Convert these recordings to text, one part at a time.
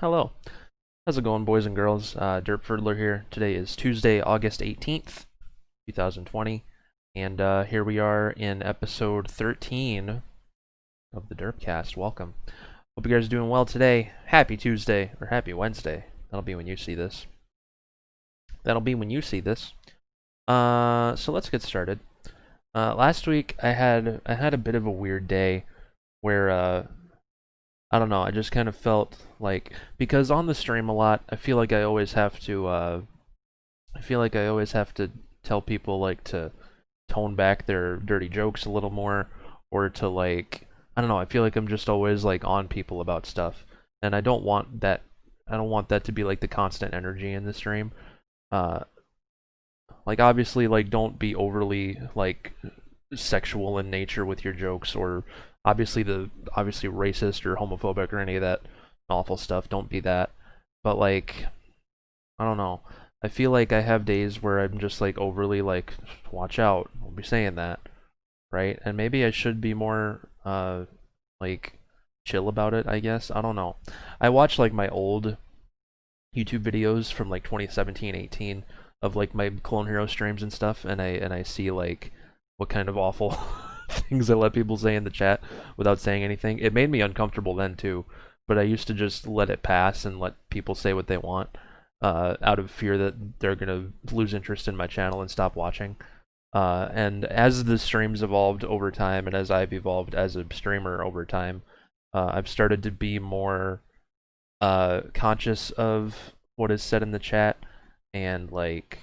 Hello. How's it going, boys and girls? Derpferdler here. Today is Tuesday, August 18th, 2020, and here we are in episode 13 of the DerpCast. Welcome. Hope you guys are doing well today. Happy Tuesday, or happy Wednesday. That'll be when you see this. So let's get started. Last week I had a bit of a weird day where I don't know, I just kind of felt like, because on the stream a lot, I feel like I always have to tell people like to tone back their dirty jokes a little more, or to like, I don't know, I feel like I'm just always like on people about stuff, and I don't want that to be like the constant energy in the stream. Uh, like obviously, like don't be overly like sexual in nature with your jokes, or obviously racist or homophobic or any of that awful stuff. Don't be that. But like, I don't know. I feel like I have days where I'm just like overly like, watch out, don't be saying that, right? And maybe I should be more like chill about it, I guess. I don't know. I watch like my old YouTube videos from like 2017, 18 of like my Clone Hero streams and stuff, and I see like what kind of awful things I let people say in the chat without saying anything. It made me uncomfortable then too, but I used to just let it pass and let people say what they want, out of fear that they're gonna lose interest in my channel and stop watching. And as the streams evolved over time, and as I've evolved as a streamer over time, I've started to be more conscious of what is said in the chat, and like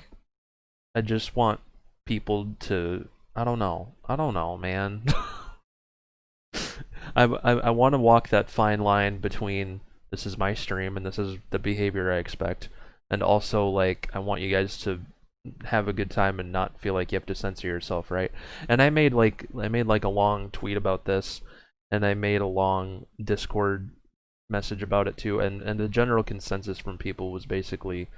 I just want people to, I don't know, man. I want to walk that fine line between this is my stream and this is the behavior I expect, and also like I want you guys to have a good time and not feel like you have to censor yourself, right? And I made like a long tweet about this, and I made a long Discord message about it too, and the general consensus from people was basically,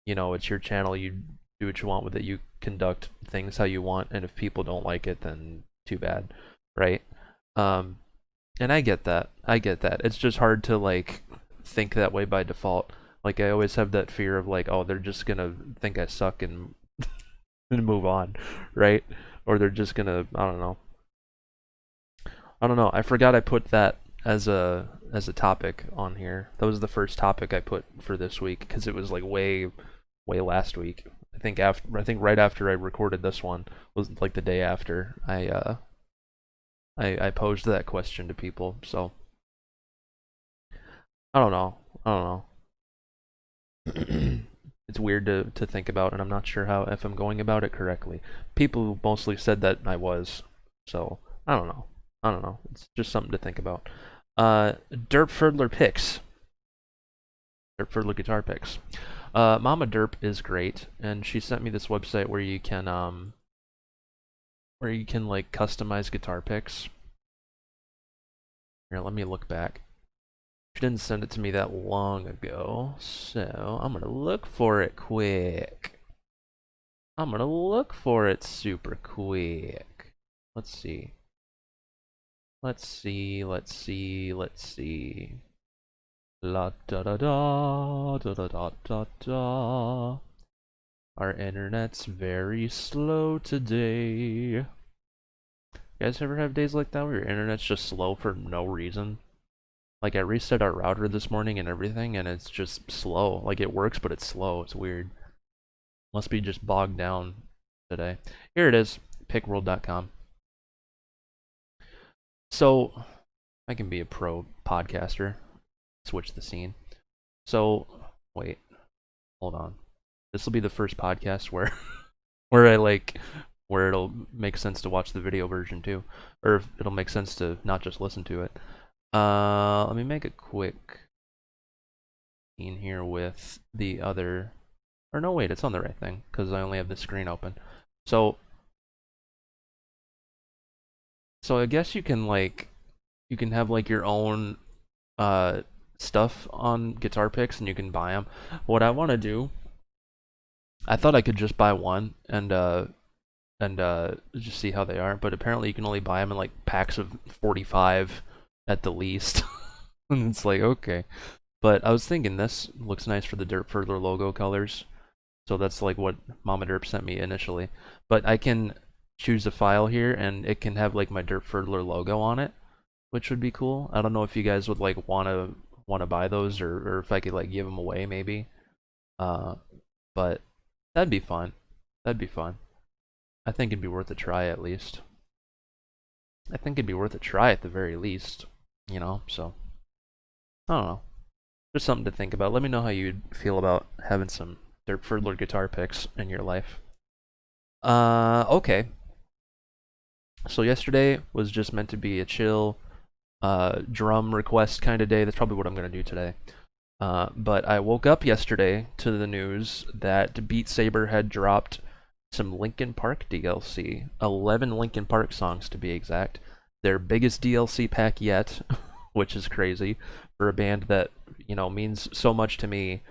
it's your channel, you do what you want with it, you conduct things how you want, and if people don't like it, then too bad, right? And I get that. It's just hard to like think that way by default. Like I always have that fear of like, oh, they're just gonna think I suck and move on, right? Or they're just gonna, I don't know. I forgot I put that as a topic on here. That was the first topic I put for this week, because it was like way last week. I think right after I recorded this one was like the day after I posed that question to people. So I don't know. It's weird to think about, and I'm not sure if I'm going about it correctly. People mostly said that I was, so I don't know. It's just something to think about. Derpferdler Picks. Derpferdler Guitar Picks. Mama Derp is great, and she sent me this website where you can like customize guitar picks. Here, let me look back. She didn't send it to me that long ago, so I'm gonna look for it quick. I'm gonna look for it super quick. Let's see. La da da da da da da da da. Our internet's very slow today. You guys ever have days like that where your internet's just slow for no reason? Like I reset our router this morning and everything, and it's just slow. Like it works, but it's slow. It's weird. Must be just bogged down today. Here it is, pickworld.com. So I can be a pro podcaster. Switch the scene. So wait, hold on. This will be the first podcast where where it'll make sense to watch the video version too, or it'll make sense to not just listen to it. Let me make a quick scene here with the other, or no, wait, it's on the right thing because I only have the screen open. So I guess you can have like your own stuff on guitar picks, and you can buy them. What I want to do, I thought I could just buy one and just see how they are, but apparently you can only buy them in like packs of 45 at the least. And it's like, okay, But I was thinking this looks nice for the Derpferdler logo colors. So that's like what Mama Derp sent me initially. But I can choose a file here and it can have like my Derpferdler logo on it, which would be cool. I don't know if you guys would like wanna buy those or if I could like give them away maybe. Uh, but that'd be fun. That'd be fun. I think it'd be worth a try at least. I think it'd be worth a try at the very least, you know, so I don't know. Just something to think about. Let me know how you'd feel about having some Derpferdler guitar picks in your life. Okay. So yesterday was just meant to be a chill drum request kind of day. That's probably what I'm gonna do today. But I woke up yesterday to the news that Beat Saber had dropped some Linkin Park DLC, 11 Linkin Park songs to be exact. Their biggest DLC pack yet, which is crazy for a band that, you know, means so much to me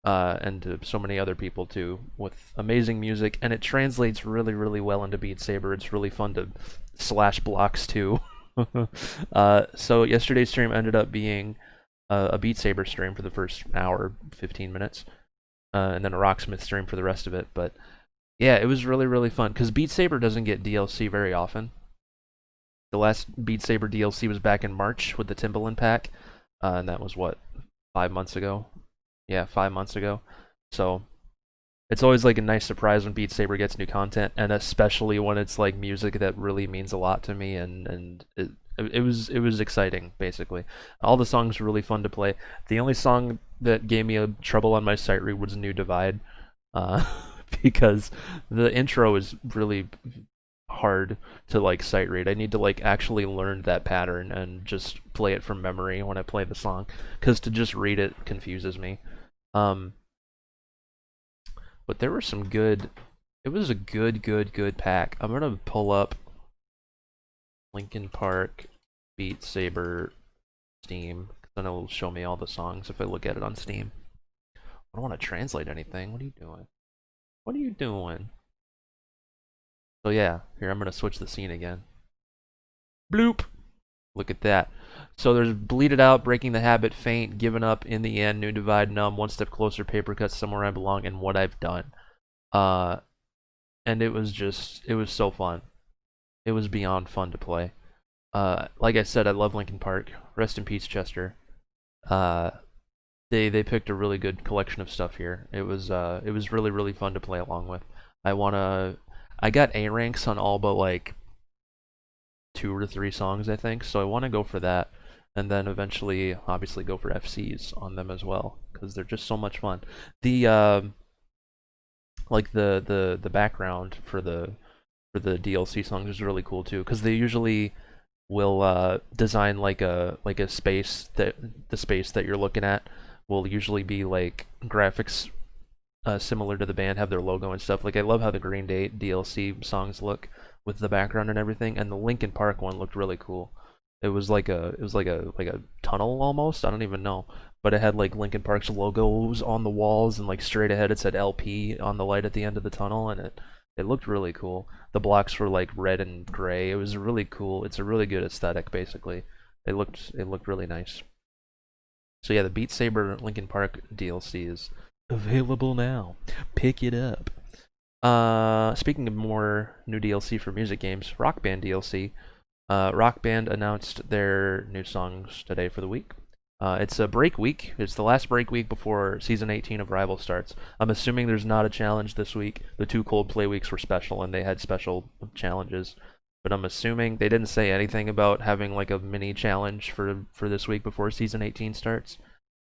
and to so many other people too, with amazing music, and it translates really, really well into Beat Saber. It's really fun to slash blocks too. So yesterday's stream ended up being a Beat Saber stream for the first hour, 15 minutes, and then a Rocksmith stream for the rest of it. But yeah, it was really, really fun because Beat Saber doesn't get DLC very often. The last Beat Saber DLC was back in March with the Timbaland pack, and that was what, 5 months ago? Yeah, 5 months ago. So it's always like a nice surprise when Beat Saber gets new content, and especially when it's like music that really means a lot to me, and it was exciting basically. All the songs were really fun to play. The only song that gave me a trouble on my sight read was New Divide, uh, because the intro is really hard to like sight read. I need to like actually learn that pattern and just play it from memory when I play the song, because to just read it confuses me. Um, but there were some good. It was a good pack. I'm gonna pull up Linkin Park Beat Saber Steam, because then it'll show me all the songs if I look at it on Steam. I don't want to translate anything. What are you doing? What are you doing? So yeah, here I'm gonna switch the scene again. Bloop. Look at that. So there's Bleed It Out, Breaking the Habit, Faint, Given Up, In the End, New Divide, Numb, One Step Closer, Paper Cut, Somewhere I Belong, and What I've Done. And it was so fun. It was beyond fun to play. Like I said, I love Linkin Park. Rest in peace, Chester. Uh, they picked a really good collection of stuff here. It was really, really fun to play along with. I got A ranks on all but like 2 or 3 songs, I think. So I want to go for that, and then eventually, obviously, go for FCs on them as well, because they're just so much fun. The like the background for the DLC songs is really cool too, because they usually will design like a space that the space that you're looking at will usually be like graphics similar to the band, have their logo and stuff. Like I love how the Green Day DLC songs look with the background and everything, and the Linkin Park one looked really cool. It was like a tunnel almost. I don't even know, but it had like Linkin Park's logos on the walls, and like straight ahead it said LP on the light at the end of the tunnel, and it looked really cool. The blocks were like red and gray. It was really cool. It's a really good aesthetic basically. It looked really nice. So yeah, the Beat Saber Linkin Park DLC is available now. Pick it up. Speaking of more new DLC for music games, Rock Band DLC. Rock Band announced their new songs today for the week. It's a break week. It's the last break week before season 18 of Rival starts. I'm assuming there's not a challenge this week. The 2 Coldplay weeks were special, and they had special challenges. But I'm assuming they didn't say anything about having like a mini challenge for this week before season 18 starts.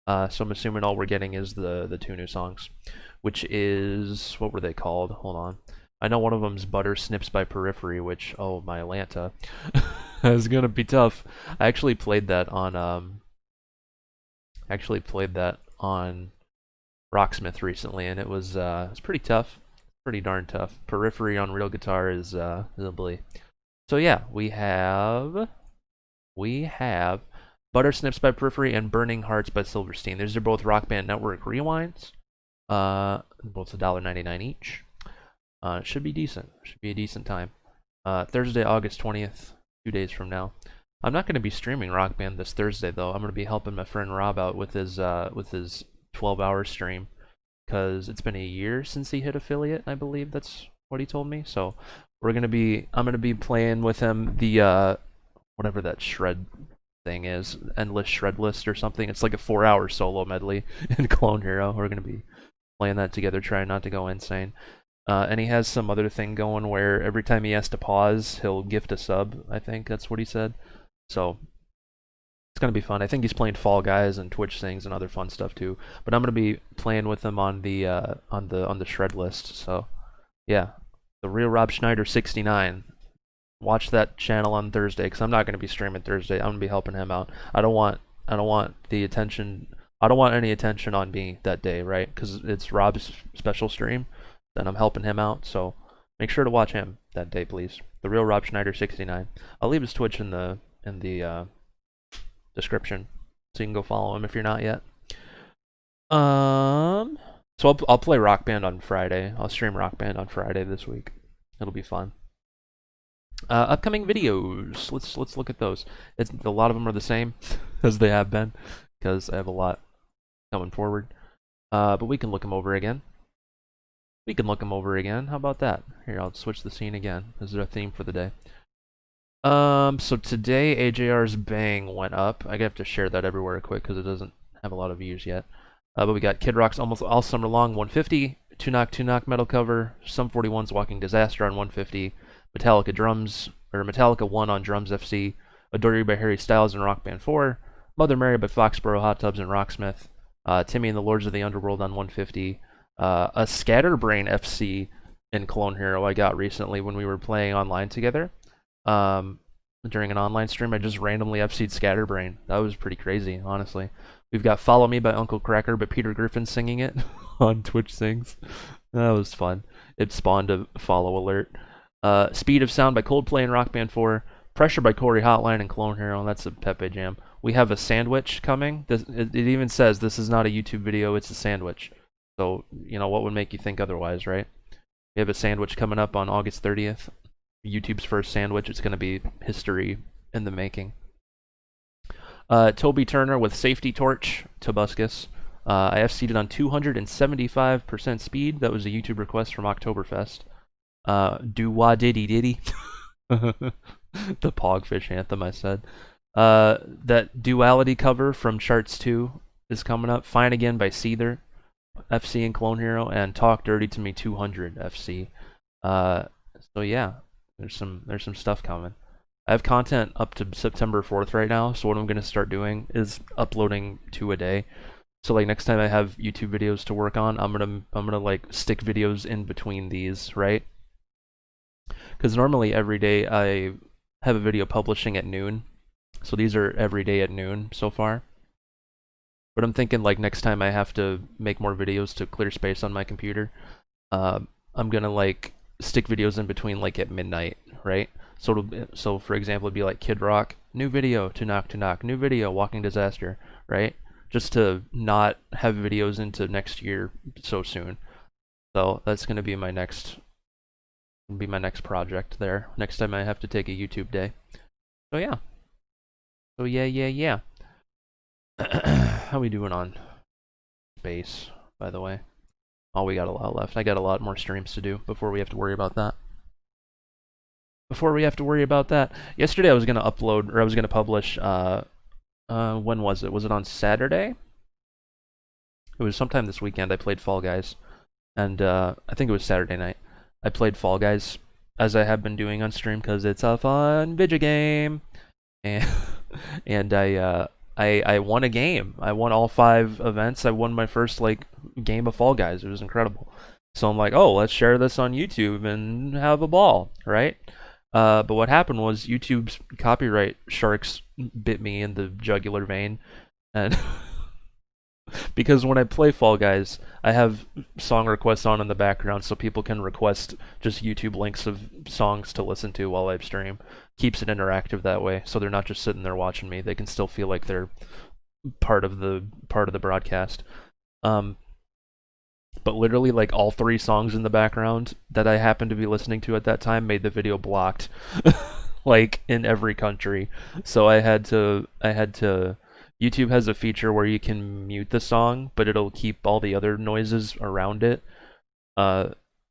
So I'm assuming all we're getting is the 2 new songs, which is, what were they called? Hold on. I know one of them's Butter Snips by Periphery, which, oh my Atlanta, it's gonna be tough. I actually played that on Rocksmith recently, and it's pretty tough, pretty darn tough. Periphery on real guitar is ugly. So yeah, we have Butter Snips by Periphery and Burning Hearts by Silverstein. These are both Rock Band Network rewinds. Both $1.99 each. Should be decent. Should be a decent time. Thursday, August 20th, 2 days from now. I'm not going to be streaming Rock Band this Thursday though. I'm going to be helping my friend Rob out with his 12-hour stream because it's been a year since he hit affiliate. I believe that's what he told me. So I'm gonna be playing with him the whatever that shred thing is, endless shred list or something. It's like a 4-hour solo medley in Clone Hero. We're gonna be playing that together, trying not to go insane. And he has some other thing going where every time he has to pause, he'll gift a sub. I think that's what he said. So it's gonna be fun. I think he's playing Fall Guys and Twitch things and other fun stuff too. But I'm gonna be playing with him on the shred list. So yeah, the real Rob Schneider 69. Watch that channel on Thursday because I'm not gonna be streaming Thursday. I'm gonna be helping him out. I don't want the attention. I don't want any attention on me that day, right? Because it's Rob's special stream. Then I'm helping him out. So make sure to watch him that day, please. The real Rob Schneider 69. I'll leave his Twitch in the description, so you can go follow him if you're not yet. So I'll play Rock Band on Friday. I'll stream Rock Band on Friday this week. It'll be fun. Upcoming videos. Let's look at those. A lot of them are the same as they have been because I have a lot coming forward. But we can look them over again. How about that? Here, I'll switch the scene again. This is our theme for the day. So today AJR's Bang went up. I have to share that everywhere quick because it doesn't have a lot of views yet. But we got Kid Rock's Almost All Summer Long 150, Two Knock metal cover, Sum 41's Walking Disaster on 150, Metallica 1 on Drums FC, Adore You by Harry Styles and Rock Band 4, Mother Mary by Foxborough Hot Tubs and Rocksmith, Timmy and the Lords of the Underworld on 150, a Scatterbrain FC in Clone Hero I got recently when we were playing online together. During an online stream, I just randomly FC'd Scatterbrain. That was pretty crazy, honestly. We've got Follow Me by Uncle Cracker, but Peter Griffin singing it on Twitch Sings. That was fun. It spawned a follow alert. Speed of Sound by Coldplay and Rock Band 4. Pressure by Corey Hotline and Clone Hero. That's a Pepe Jam. We have a sandwich coming. It even says this is not a YouTube video, it's a sandwich. So, you know, what would make you think otherwise, right? We have a sandwich coming up on August 30th. YouTube's first sandwich. It's going to be history in the making. Toby Turner with Safety Torch, Tobuscus. I FC'd on 275% speed. That was a YouTube request from Oktoberfest. Do Wah Diddy Diddy. The Pogfish anthem, I said. That Duality cover from Charts 2 is coming up. Fine Again by Seether, FC and Clone Hero, and Talk Dirty to Me 200 FC. So yeah, there's some stuff coming. I have content up to September 4th right now, so what I'm going to start doing is uploading 2 a day. So like next time I have YouTube videos to work on, I'm gonna like stick videos in between these, right? Because normally every day I have a video publishing at noon, so these are every day at noon so far. But I'm thinking like next time I have to make more videos to clear space on my computer, I'm gonna like stick videos in between like at midnight, right? So for example, it'd be like Kid Rock, new video, to knock, new video, Walking Disaster, right? Just to not have videos into next year so soon. So that's gonna be my next project there. Next time I have to take a YouTube day. So yeah. Yeah. How we doing on space, by the way? Oh, we got a lot left. I got a lot more streams to do before we have to worry about that. Yesterday I was gonna upload, or I was gonna publish, when was it? Was it on Saturday? It was sometime this weekend. I played Fall Guys, and I think it was Saturday night. I played Fall Guys, as I have been doing on stream, because it's a fun video game, and I won a game. I won all 5 events. I won my first like game of Fall Guys. It was incredible. So I'm like, oh, let's share this on YouTube and have a ball, right? But what happened was YouTube's copyright sharks bit me in the jugular vein, and because when I play Fall Guys, I have song requests on in the background so people can request just YouTube links of songs to listen to while I stream. Keeps it interactive that way, so they're not just sitting there watching me. They can still feel like they're part of the broadcast. But literally, like all 3 songs in the background that I happened to be listening to at that time made the video blocked. like in every country. So I had to YouTube has a feature where you can mute the song, but it'll keep all the other noises around it. Uh,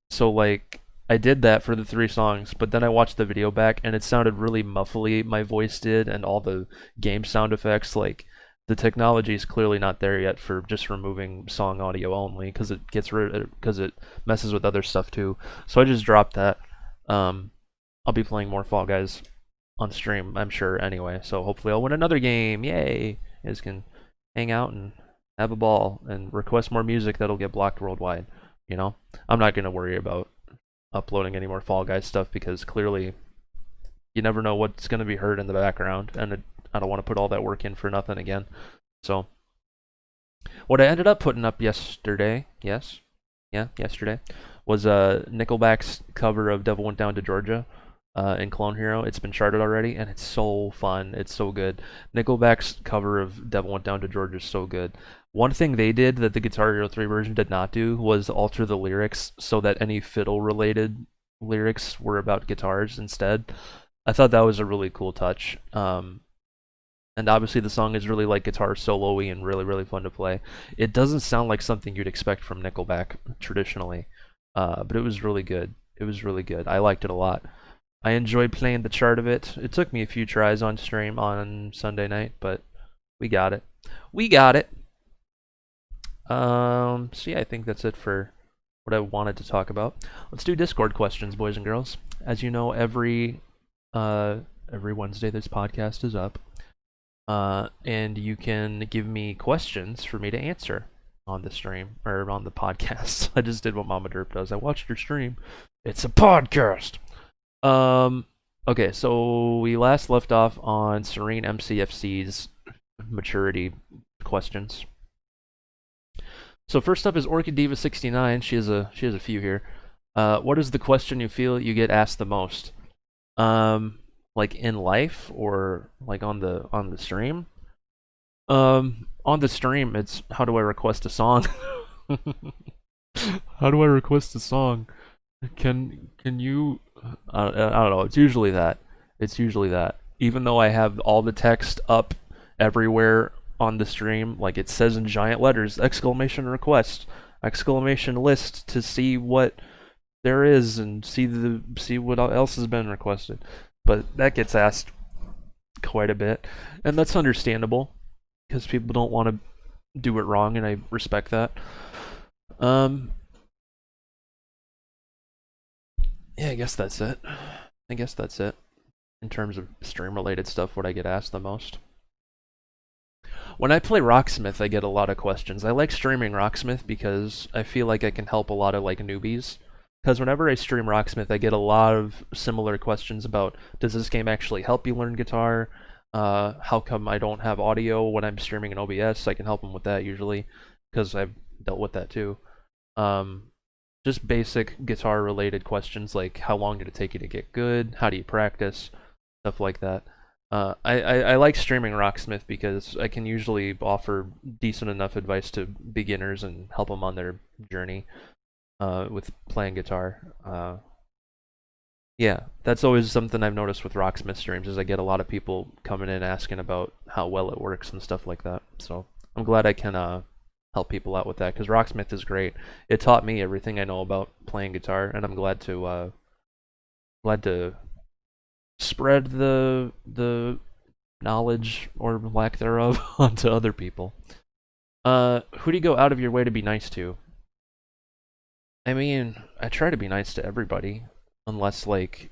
so like I did that for the three songs, but then I watched the video back and it sounded really muffly. My voice did, and all the game sound effects. Like the technology is clearly not there yet for just removing song audio only, because it messes with other stuff too. So I just dropped that. I'll be playing more Fall Guys on stream, I'm sure, anyway. So hopefully I'll win another game. Yay! You guys can hang out and have a ball and request more music that'll get blocked worldwide. You know, I'm not gonna worry about uploading any more Fall Guys stuff because clearly you never know what's gonna be heard in the background, and I don't want to put all that work in for nothing again. So what I ended up putting up yesterday, yesterday, was Nickelback's cover of "Devil Went Down to Georgia" in Clone Hero. It's been charted already, and it's so fun. It's so good. Nickelback's cover of "Devil Went Down to Georgia" is so good. One thing they did that the Guitar Hero 3 version did not do was alter the lyrics so that any fiddle-related lyrics were about guitars instead. I thought that was a really cool touch. And obviously the song is really like guitar solo-y and really, really fun to play. It doesn't sound like something you'd expect from Nickelback traditionally, but it was really good. It was really good. I liked it a lot. I enjoyed playing the chart of it. It took me a few tries on stream on Sunday night, but we got it. We got it. So yeah, I think that's it for what I wanted to talk about. Let's do Discord questions, boys and girls. As you know, every Wednesday this podcast is up. And you can give me questions for me to answer on the stream, or on the podcast. I just did what Mama Derp does. I watched her stream. It's a podcast. Okay, so we last left off on Serene MCFC's maturity questions. So first up is Orchid Diva 69. She has a few here. What is the question you feel you get asked the most? Like in life, or like on the stream? On the stream, it's how do I request a song? How do I request a song? Can you? I don't know. It's usually that. It's usually that. Even though I have all the text up everywhere on the stream, like it says in giant letters, exclamation request, exclamation list, to see what there is and see what else has been requested. But that gets asked quite a bit, and that's understandable because people don't want to do it wrong, and I respect that. Yeah, I guess that's it. In terms of stream-related stuff, what I get asked the most. When I play Rocksmith, I get a lot of questions. I like streaming Rocksmith because I feel like I can help a lot of like newbies. Because whenever I stream Rocksmith, I get a lot of similar questions about, does this game actually help you learn guitar? How come I don't have audio when I'm streaming in OBS? I can help them with that usually, because I've dealt with that too. Just basic guitar-related questions like, how long did it take you to get good? How do you practice? Stuff like that. I like streaming Rocksmith because I can usually offer decent enough advice to beginners and help them on their journey with playing guitar. Yeah, that's always something I've noticed with Rocksmith streams, is I get a lot of people coming in asking about how well it works and stuff like that. So I'm glad I can help people out with that, because Rocksmith is great. It taught me everything I know about playing guitar, and I'm glad to spread the knowledge, or lack thereof, onto other people. Who do you go out of your way to be nice to? I mean, I try to be nice to everybody, unless, like,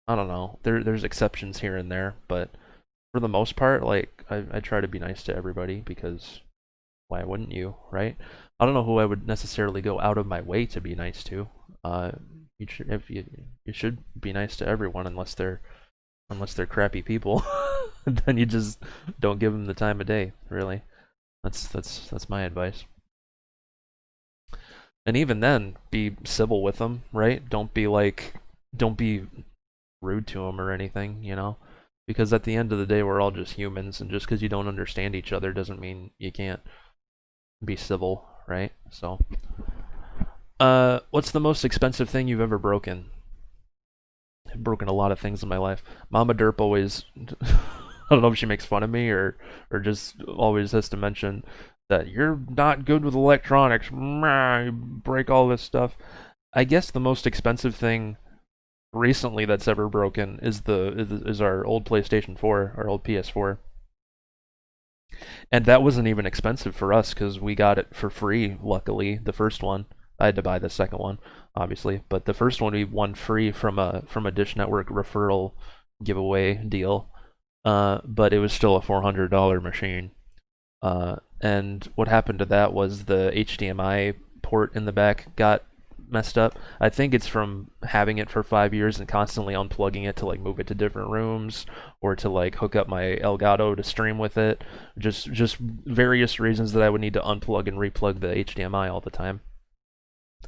I don't know, there's exceptions here and there, but for the most part, like, I try to be nice to everybody, because why wouldn't you, right? I don't know who I would necessarily go out of my way to be nice to. You should be nice to everyone, unless they're crappy people. Then you just don't give them the time of day, really. That's my advice. And even then, be civil with them, right? Don't be rude to them or anything, you know? Because at the end of the day, we're all just humans, and just because you don't understand each other doesn't mean you can't be civil, right? So, what's the most expensive thing you've ever broken? broken a lot of things in my life. Mama Derp always, I don't know if she makes fun of me or just always has to mention that you're not good with electronics. You break all this stuff. I guess the most expensive thing recently that's ever broken is our old PlayStation 4, our old PS4. And that wasn't even expensive for us because we got it for free, luckily, the first one. I had to buy the second one, obviously, but the first one we won free from a Dish Network referral giveaway deal. But it was still a $400 machine. And what happened to that was the HDMI port in the back got messed up. I think it's from having it for 5 years and constantly unplugging it to like move it to different rooms or to like hook up my Elgato to stream with it. Just various reasons that I would need to unplug and replug the HDMI all the time.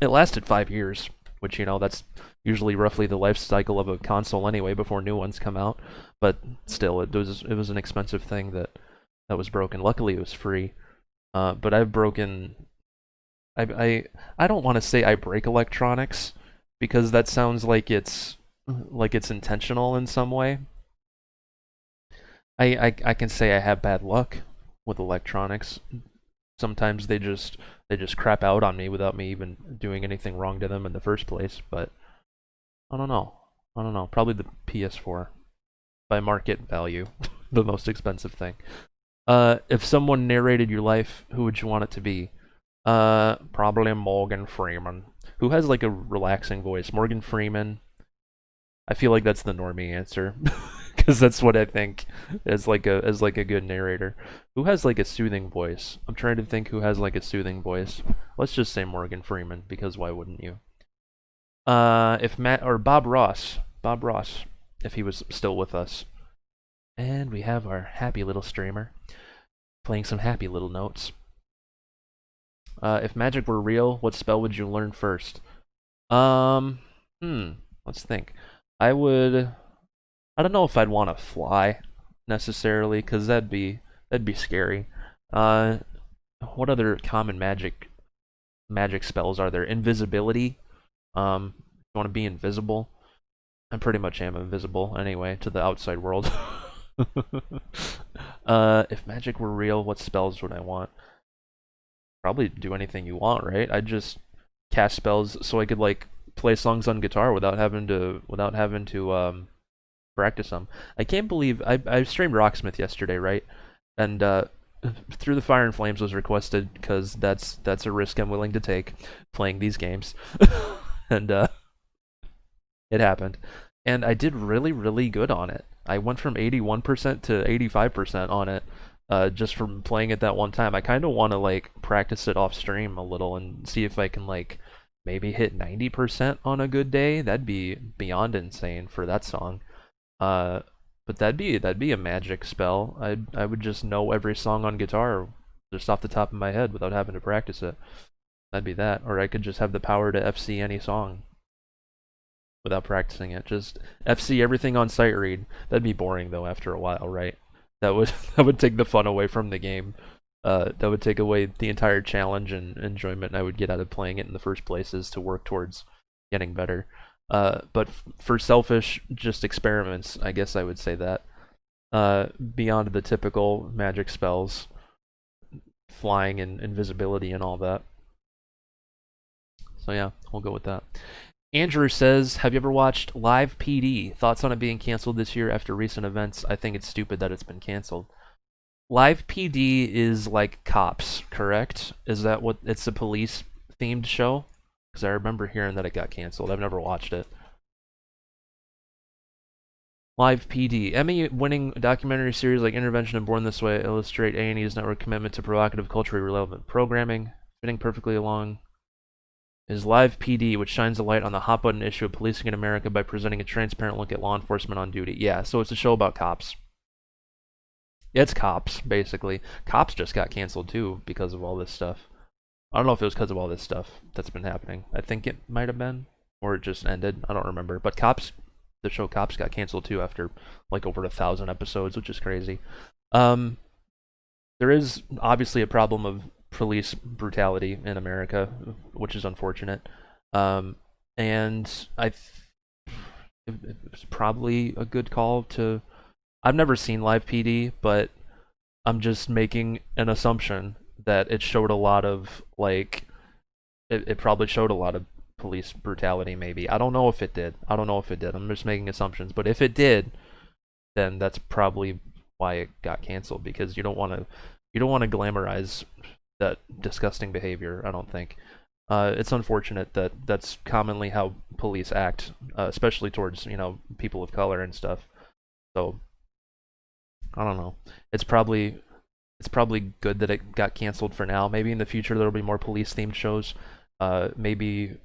It lasted 5 years, which that's usually roughly the life cycle of a console anyway before new ones come out. But still, it was an expensive thing that was broken. Luckily, it was free. But I've broken. I don't want to say I break electronics because that sounds like it's intentional in some way. I can say I have bad luck with electronics. Sometimes they just crap out on me without me even doing anything wrong to them in the first place. But I don't know. I don't know. Probably the PS4 by market value, the most expensive thing. If someone narrated your life, who would you want it to be? Probably Morgan Freeman, who has like a relaxing voice. Morgan Freeman. I feel like that's the normie answer, because that's what I think as like a good narrator. Who has like a soothing voice? I'm trying to think who has like a soothing voice. Let's just say Morgan Freeman, because why wouldn't you? If Matt or Bob Ross, if he was still with us. And we have our happy little streamer playing some happy little notes. If magic were real, what spell would you learn first? Um, let's think. I would. I don't know if I'd want to fly necessarily, because that'd be scary. Uh, what other common magic spells are there? Invisibility. You want to be invisible? I pretty much am invisible anyway to the outside world. If magic were real, what spells would I want? Probably do anything you want, right? I'd just cast spells so I could like play songs on guitar without having to practice them. I can't believe I streamed Rocksmith yesterday, right? And Through the Fire and Flames was requested because that's a risk I'm willing to take playing these games, and it happened. And I did really, really good on it. I went from 81% to 85% on it, just from playing it that one time. I kind of want to like practice it off stream a little and see if I can like maybe hit 90% on a good day. That'd be beyond insane for that song. But that'd be a magic spell. I would just know every song on guitar just off the top of my head without having to practice it. That'd be that. Or I could just have the power to FC any song without practicing it. Just FC everything on sight read. That'd be boring though after a while, right? That would that would take the fun away from the game. That would take away the entire challenge and enjoyment I would get out of playing it in the first place, is to work towards getting better. But for selfish, just experiments, I guess I would say that. Beyond the typical magic spells, flying and invisibility and all that. So yeah, we'll go with that. Andrew says, have you ever watched Live PD? Thoughts on it being canceled this year after recent events? I think it's stupid that it's been canceled. Live PD is like Cops, correct? Is that what it's a police themed show? Because I remember hearing that it got canceled. I've never watched it. Live PD. Emmy-winning documentary series like Intervention and Born This Way illustrate A&E's network commitment to provocative, culturally relevant programming. Fitting perfectly along is Live PD, which shines a light on the hot-button issue of policing in America by presenting a transparent look at law enforcement on duty. Yeah, so it's a show about cops. It's Cops, basically. Cops just got canceled, too, because of all this stuff. I don't know if it was because of all this stuff that's been happening. I think it might have been, or it just ended. I don't remember. But Cops, the show Cops got canceled, too, after, like, over 1,000 episodes, which is crazy. There is, obviously, a problem of police brutality in America, which is unfortunate. And it's probably a good call to. I've never seen live PD, but I'm just making an assumption that it showed a lot of like it probably showed a lot of police brutality. Maybe I don't know if it did. I don't know if it did. I'm just making assumptions. But if it did, then that's probably why it got canceled because you don't want to glamorize that disgusting behavior. I don't think. It's unfortunate that that's commonly how police act, especially towards people of color and stuff. So I don't know. It's probably it's probably good that it got canceled for now. Maybe in the future there'll be more police themed shows. Maybe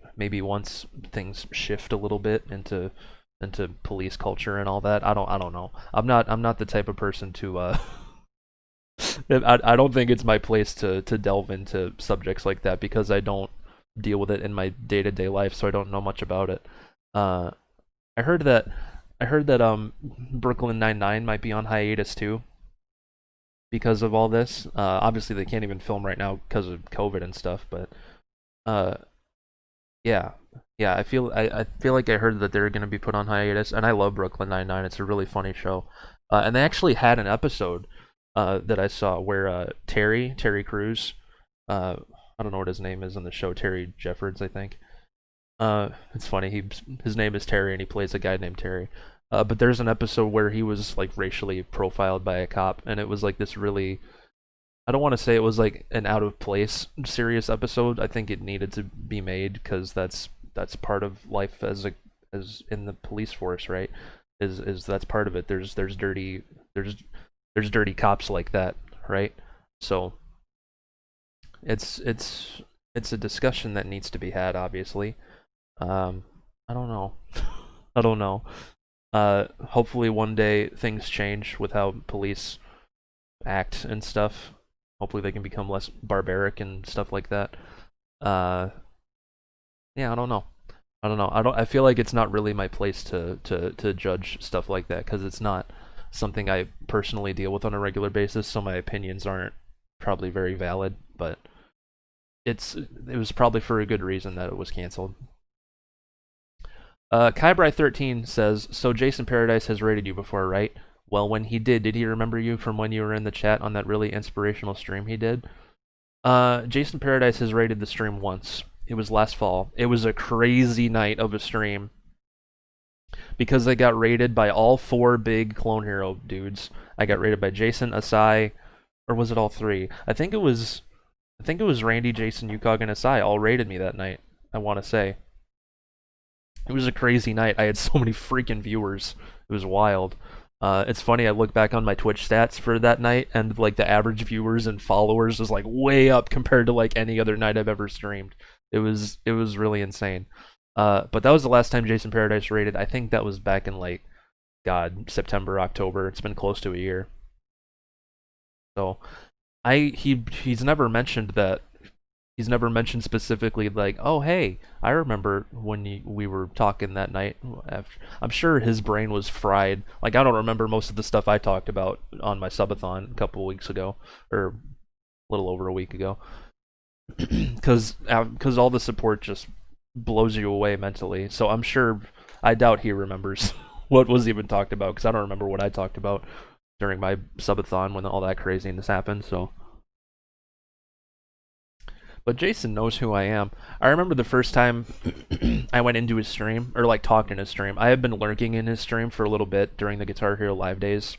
once things shift a little bit into police culture and all that. I don't know. I'm not the type of person to I don't think it's my place to delve into subjects like that because I don't deal with it in my day-to-day life, so I don't know much about it. Uh, I heard that Brooklyn Nine-Nine might be on hiatus too because of all this. Obviously they can't even film right now because of COVID and stuff, but uh, yeah, yeah. I feel like I heard that they're gonna be put on hiatus, and I love Brooklyn Nine-Nine. It's a really funny show, and they actually had an episode that I saw where Terry Crews, uh, I don't know what his name is on the show, Terry Jeffords, I think. It's funny. His name is Terry, and he plays a guy named Terry. But there's an episode where he was like racially profiled by a cop, and it was like this really. I don't want to say it was like an out of place serious episode. I think it needed to be made because that's part of life as in the police force, right? Is that's part of it. There's there's dirty cops like that, right? So it's it's a discussion that needs to be had, obviously. I don't know. I don't know. Hopefully one day things change with how police act and stuff. Hopefully they can become less barbaric and stuff like that. Uh, yeah, I don't know. I don't know. I feel like it's not really my place to judge stuff like that because it's not something I personally deal with on a regular basis, so my opinions aren't probably very valid, but it was probably for a good reason that it was canceled. Kybri13 says, so Jason Paradise has rated you before, right? Well, when he did he remember you from when you were in the chat on that really inspirational stream he did? Jason Paradise has rated the stream once. It was last fall. It was a crazy night of a stream because I got rated by all four big Clone Hero dudes. I got rated by Jason, Asai, or was it all three? I think it was Randy, Jason, Yukog, and Asai all rated me that night. I want to say it was a crazy night. I had so many freaking viewers. It was wild. It's funny. I look back on my Twitch stats for that night, and like the average viewers and followers was like way up compared to like any other night I've ever streamed. It was really insane. But that was the last time Jason Paradise rated. I think that was back in like God September, October. It's been close to a year. So he's never mentioned that. He's never mentioned specifically like, oh hey, I remember when we were talking that night. I'm sure his brain was fried. Like I don't remember most of the stuff I talked about on my subathon a couple of weeks ago, or a little over a week ago, because all the support just blows you away mentally. So I'm sure I doubt he remembers what was even talked about because I don't remember what I talked about during my subathon when all that craziness happened. So. But Jason knows who I am. I remember the first time I went into his stream, or like talked in his stream. I have been lurking in his stream for a little bit during the Guitar Hero Live days.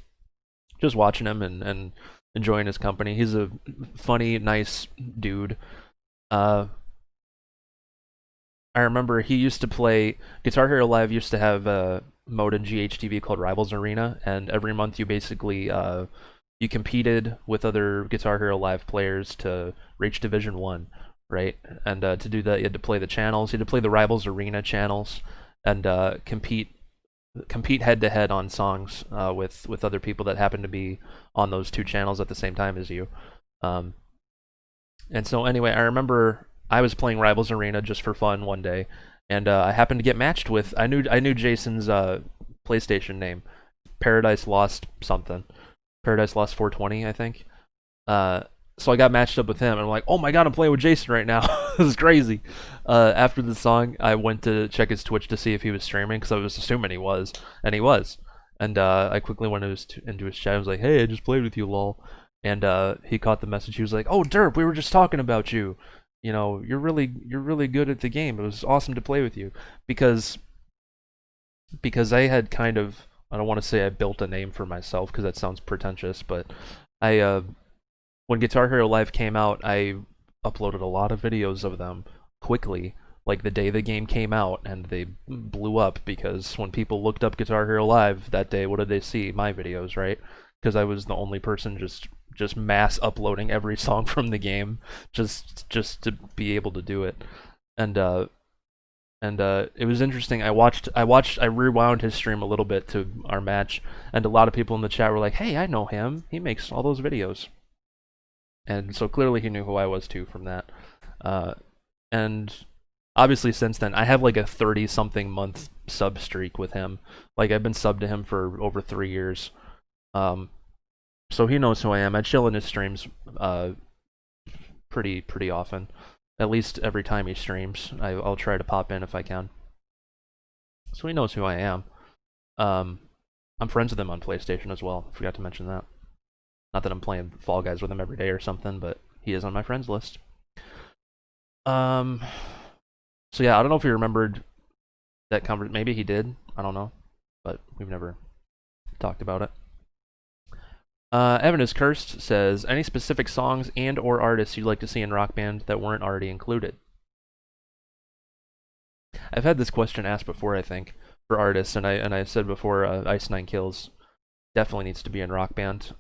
Just watching him and enjoying his company. He's a funny, nice dude. I remember he used to play, Guitar Hero Live used to have a mode in GHTV called Rivals Arena, and every month you basically, you competed with other Guitar Hero Live players to reach Division 1, right? And to do that, you had to play the channels. You had to play the Rivals Arena channels and compete head to head on songs with other people that happen to be on those two channels at the same time as you. And so anyway, I remember I was playing Rivals Arena just for fun one day, and I happened to get matched with. I knew Jason's PlayStation name, Paradise Lost something. Paradise Lost 420, I think. so I got matched up with him, and I'm like, oh my god, I'm playing with Jason right now. This is crazy. After the song, I went to check his Twitch to see if he was streaming, because I was assuming he was, and he was. And I quickly went into his chat. I was like, hey, I just played with you, lol. And he caught the message. He was like, oh, Derp, we were just talking about you. You know, you're really good at the game. It was awesome to play with you, because I had kind of, I don't want to say I built a name for myself because that sounds pretentious, but I when Guitar Hero Live came out, I uploaded a lot of videos of them quickly, like the day the game came out, and they blew up because when people looked up Guitar Hero Live that day, what did they see? My videos, right? Because I was the only person just mass uploading every song from the game, just to be able to do it, and it was interesting. I rewound his stream a little bit to our match, and a lot of people in the chat were like, "Hey, I know him. He makes all those videos." And so clearly he knew who I was too from that. And obviously since then, I have like a 30-something month sub streak with him. Like I've been subbed to him for over 3 years. So he knows who I am. I chill in his streams pretty often. At least every time he streams, I'll try to pop in if I can. So he knows who I am. I'm friends with him on PlayStation as well. Forgot to mention that. Not that I'm playing Fall Guys with him every day or something, but he is on my friends list. So yeah, I don't know if he remembered that conversation. Maybe he did. I don't know, but we've never talked about it. Evan is Cursed says, any specific songs and or artists you'd like to see in Rock Band that weren't already included? I've had this question asked before, I think, for artists, and I said before, Ice Nine Kills definitely needs to be in Rock Band,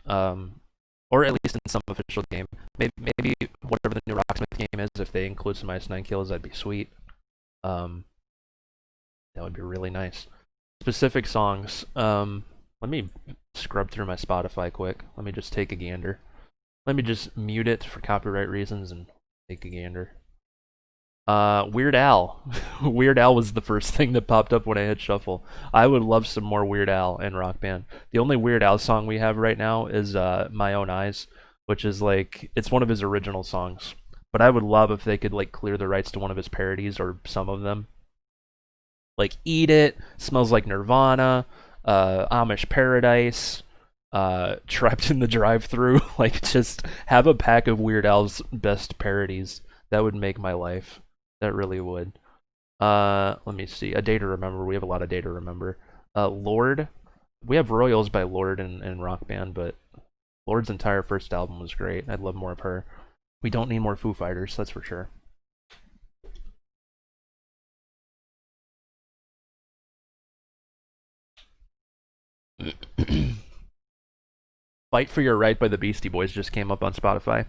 or at least in some official game. Maybe whatever the new Rocksmith game is, if they include some Ice Nine Kills, that'd be sweet. That would be really nice. Specific songs. Let me scrub through my Spotify quick. Let me just take a gander. Let me just mute it for copyright reasons and take a gander. Weird Al. Weird Al was the first thing that popped up when I hit shuffle. I would love some more Weird Al in Rock Band. The only Weird Al song we have right now is My Own Eyes, which is like, it's one of his original songs. But I would love if they could like clear the rights to one of his parodies or some of them. Like Eat It, Smells Like Nirvana, Amish Paradise, Trapped in the Drive-Thru. Like, just have a pack of Weird Al's best parodies. That would make my life. That really would. Let me see. A Day to Remember. We have a lot of Day to Remember. Lorde. We have Royals by Lorde in Rock Band, but Lorde's entire first album was great. I'd love more of her. We don't need more Foo Fighters, that's for sure. Fight for Your Right by the Beastie Boys just came up on Spotify.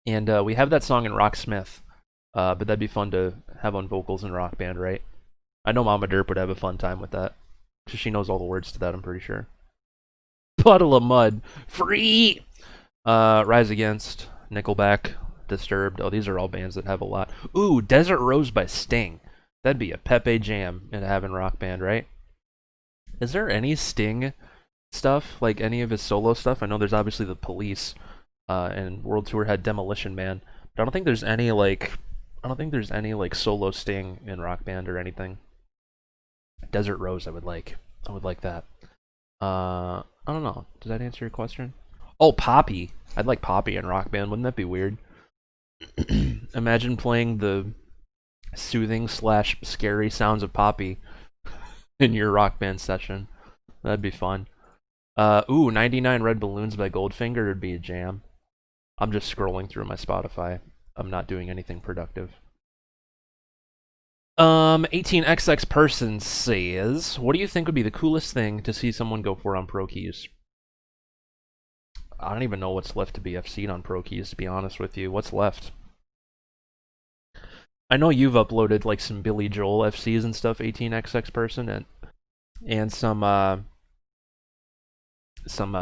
And we have that song in Rocksmith, but that'd be fun to have on vocals in Rock Band, right? I know Mama Derp would have a fun time with that, because she knows all the words to that, I'm pretty sure. Puddle of Mud, free! Rise Against, Nickelback, Disturbed. Oh, these are all bands that have a lot. Ooh, Desert Rose by Sting. That'd be a Pepe jam to have in Rock Band, right? Is there any Sting stuff, like any of his solo stuff? I know there's obviously The Police, and World Tour had Demolition Man, but I don't think there's any like solo Sting in Rock Band or anything. Desert Rose, I would like that. I don't know. Does that answer your question? Oh, Poppy. I'd like Poppy in Rock Band. Wouldn't that be weird? Imagine playing the soothing / scary sounds of Poppy in your Rock Band session. That'd be fun. Ooh, 99 Red Balloons by Goldfinger would be a jam. I'm just scrolling through my Spotify. I'm not doing anything productive. 18XX person says, what do you think would be the coolest thing to see someone go for on Pro Keys? I don't even know what's left to be FC'd on Pro Keys, to be honest with you. What's left? I know you've uploaded like some Billy Joel FCs and stuff, 18XX person, and some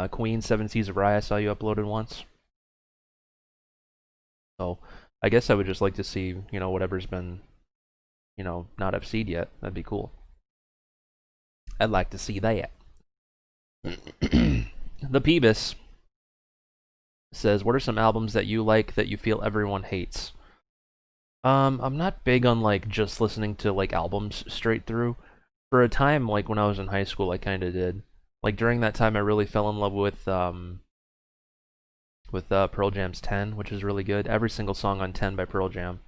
Queen 7 Seas of Rye I saw you uploaded once. So I guess I would just like to see, you know, whatever's been, you know, not FC'd yet. That'd be cool. I'd like to see that. The Peebus says, what are some albums that you like that you feel everyone hates? I'm not big on like just listening to like albums straight through. For a time, like when I was in high school, I kind of did. Like during that time, I really fell in love with Pearl Jam's 10, which is really good. Every single song on 10 by Pearl Jam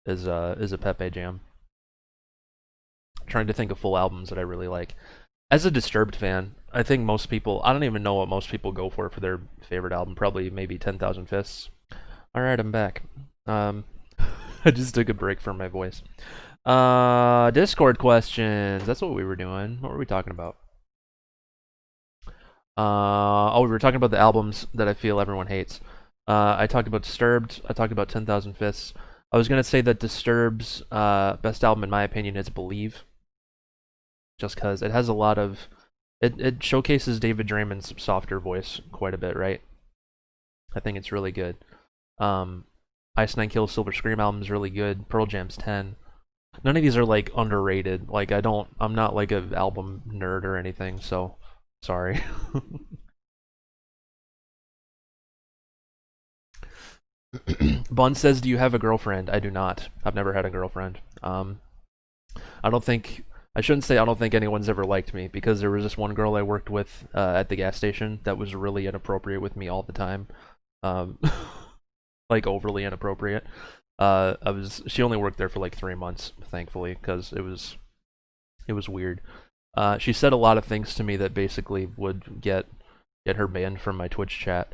is a Pepe jam. I'm trying to think of full albums that I really like. As a Disturbed fan, I think most people, I don't even know what most people go for their favorite album. Probably maybe 10,000 Fists. All right, I'm back. I just took a break from my voice. Discord questions. That's what we were doing. What were we talking about? We were talking about the albums that I feel everyone hates. I talked about Disturbed. I talked about 10,000 Fists. I was gonna say that Disturbed's best album, in my opinion, is Believe. Just because it has a lot of... It showcases David Draymond's softer voice quite a bit, right? I think it's really good. Ice Nine Kills Silver Scream album is really good. Pearl Jam's 10. None of these are like underrated. Like I'm not like an album nerd or anything, so sorry. Bun says, "Do you have a girlfriend?" I do not. I've never had a girlfriend. I don't think I shouldn't say I don't think anyone's ever liked me, because there was this one girl I worked with at the gas station that was really inappropriate with me all the time. Like overly inappropriate. She only worked there for like 3 months, thankfully, because it was weird. She said a lot of things to me that basically would get her banned from my Twitch chat.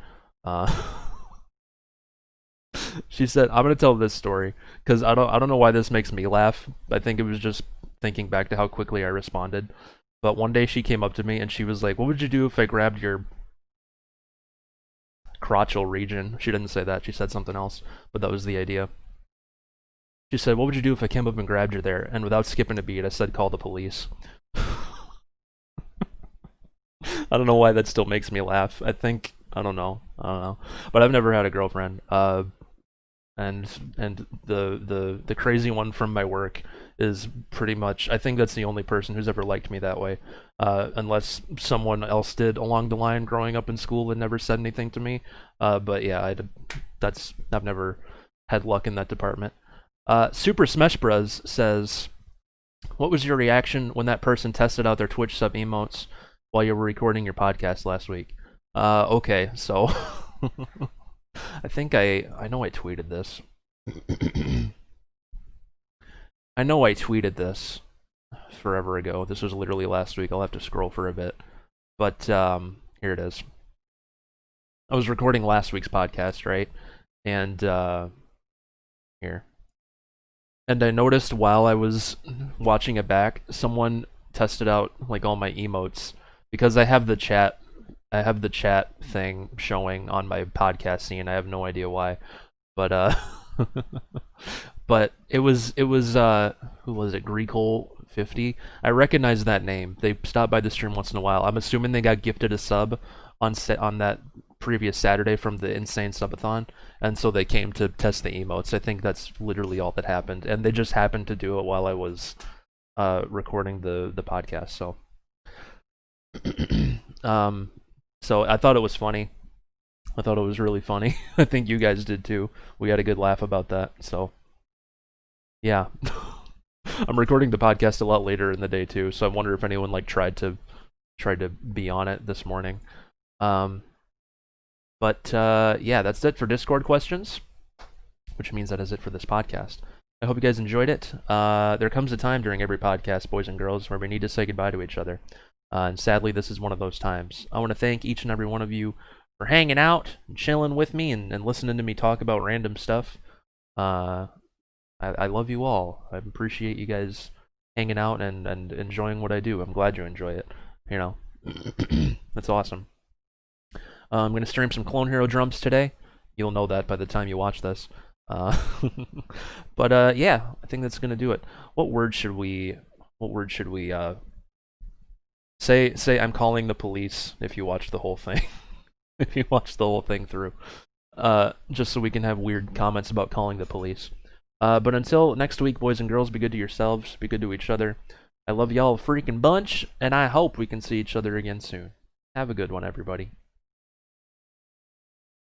She said, I'm gonna tell this story because I don't know why this makes me laugh. I think it was just thinking back to how quickly I responded. But one day she came up to me and she was like, "What would you do if I grabbed your crotchal region?" She didn't say that. She said something else, but that was the idea. She said, "What would you do if I came up and grabbed you there?" And without skipping a beat, I said, "Call the police." I don't know why that still makes me laugh. I don't know. But I've never had a girlfriend. And the crazy one from my work is pretty much, I think that's the only person who's ever liked me that way, unless someone else did along the line growing up in school and never said anything to me. But yeah, I've never had luck in that department. Super Smash Bros says, "What was your reaction when that person tested out their Twitch sub emotes while you were recording your podcast last week?" Okay, so I think I know I tweeted this. I know I tweeted this forever ago. This was literally last week. I'll have to scroll for a bit. But here it is. I was recording last week's podcast, right? And here. And I noticed while I was watching it back, someone tested out like all my emotes, because I have the chat thing showing on my podcast scene. I have no idea why, but but it was who was it? Greekhole50. I recognize that name. They stop by the stream once in a while. I'm assuming they got gifted a sub on that previous Saturday from the Insane Subathon, and so they came to test the emotes. I think that's literally all that happened, and they just happened to do it while I was recording the podcast. So so I thought it was funny. I thought it was really funny. I think you guys did too. We had a good laugh about that. So yeah. I'm recording the podcast a lot later in the day too, so I wonder if anyone like tried to be on it this morning. But yeah, that's it for Discord questions, which means that is it for this podcast. I hope you guys enjoyed it. There comes a time during every podcast, boys and girls, where we need to say goodbye to each other. And sadly, this is one of those times. I want to thank each and every one of you for hanging out and chilling with me and listening to me talk about random stuff. I love you all. I appreciate you guys hanging out and enjoying what I do. I'm glad you enjoy it. You know, that's awesome. I'm going to stream some Clone Hero drums today. You'll know that by the time you watch this. But yeah, I think that's going to do it. What word should we say I'm calling the police if you watch the whole thing. If you watch the whole thing through. Just so we can have weird comments about calling the police. But until next week, boys and girls, be good to yourselves, be good to each other. I love y'all a freaking bunch, and I hope we can see each other again soon. Have a good one, everybody.